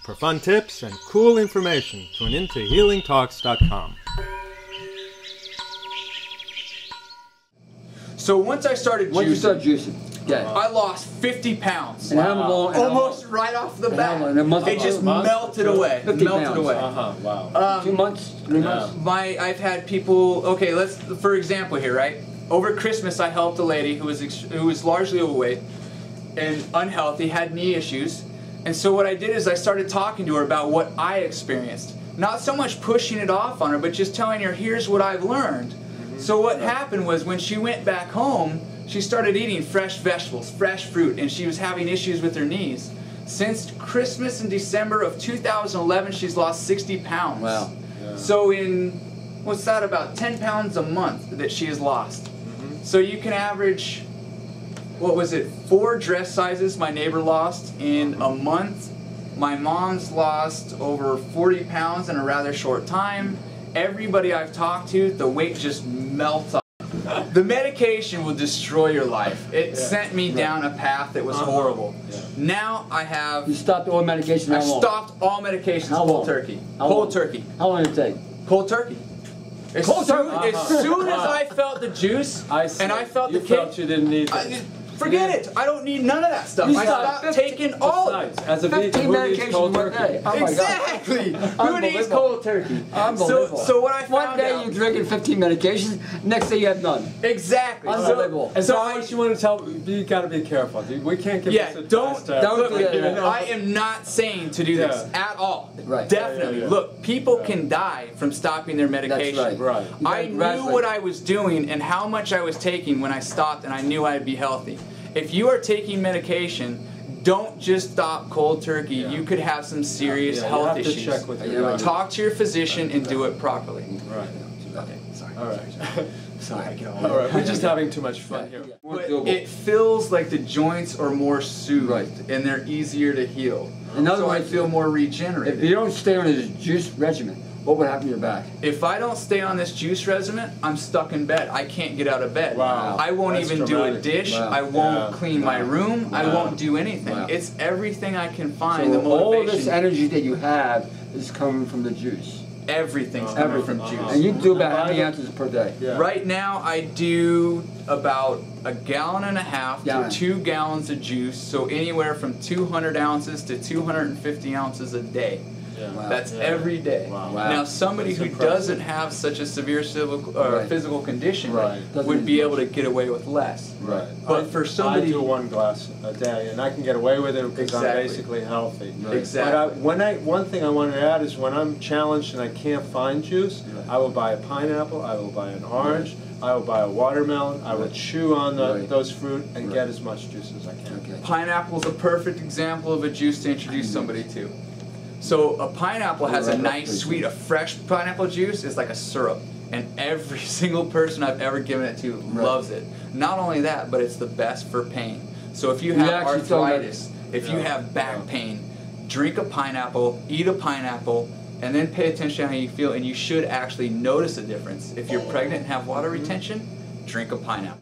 For fun tips and cool information, tune in to HealingTalks.com. So once I started juicing, I lost 50 pounds. And how long? Almost right off the bat. It just melted away. 50 melted pounds. away. Wow. 2 months, 3 months. I've had people. Okay, let's for example here, right? Over Christmas, I helped a lady who was largely overweight and unhealthy, had knee issues, and so what I did is I started talking to her about what I experienced. Not so much pushing it off on her, but just telling her, here's what I've learned. So what happened was when she went back home, she started eating fresh vegetables, fresh fruit, and she was having issues with her knees. Since Christmas in December of 2011, she's lost 60 pounds. Wow. Yeah. So in, what's that, about 10 pounds a month that she has lost. So you can average, what was it, 4 dress sizes my neighbor lost in a month. My mom's lost over 40 pounds in a rather short time. Everybody I've talked to, the weight just melts off. The medication will destroy your life. It sent me down a path that was horrible. Now I have... You stopped all medication, how long? I've stopped all medications cold turkey. Cold turkey. How long did it take? Cold turkey. As soon as I felt the juice, and I felt the kick, you didn't need it. Forget it. I don't need none of that stuff. I stopped taking all of it. As a vegan, who needs cold turkey? Exactly. Who needs cold turkey? Unbelievable. So what I found One day you're drinking 15 medications, next day you have none. Exactly. Unbelievable. And so what you want to tell, you got to be careful. We can't give this advice. Don't do that. I am not saying to do this at all. Right. Definitely. Look, people can die from stopping their medication. That's right. I knew what I was doing and how much I was taking when I stopped, and I knew I'd be healthy. If you are taking medication, don't just stop cold turkey. You could have some serious health issues. Check with your Talk to your physician and do it properly. Right. Okay, sorry. All right. Sorry. All right. We're just having too much fun here. But it feels like the joints are more soothed and they're easier to heal. So I feel more regenerated. If you don't stay on this juice regimen, what would happen to your back? If I don't stay on this juice regimen, I'm stuck in bed. I can't get out of bed. Wow. I won't even do a dish. Wow. I won't clean my room. I won't do anything. It's everything I can find. So the motivation. all this energy that you have is coming from the juice. Everything's coming from juice. And you do about how many ounces per day? Right now I do about 1.5 gallons to 2 gallons of juice, so anywhere from 200 ounces to 250 ounces a day. That's every day. Now somebody who doesn't have such a severe physical condition would be able to get away with less. But for somebody... I do 1 glass a day, and I can get away with it because I'm basically healthy. Exactly. But one thing I wanted to add is when I'm challenged and I can't find juice, I will buy a pineapple, I will buy an orange, I will buy a watermelon, I will chew on those fruit and get as much juice as I can. Pineapple is a perfect example of a juice to introduce somebody to. So a pineapple has a nice sweet, a fresh pineapple juice is like a syrup. And every single person I've ever given it to loves it. Not only that, but it's the best for pain. So if you have arthritis, if you have back pain, drink a pineapple, eat a pineapple, and then pay attention to how you feel, and you should actually notice a difference. If you're pregnant and have water retention, drink a pineapple.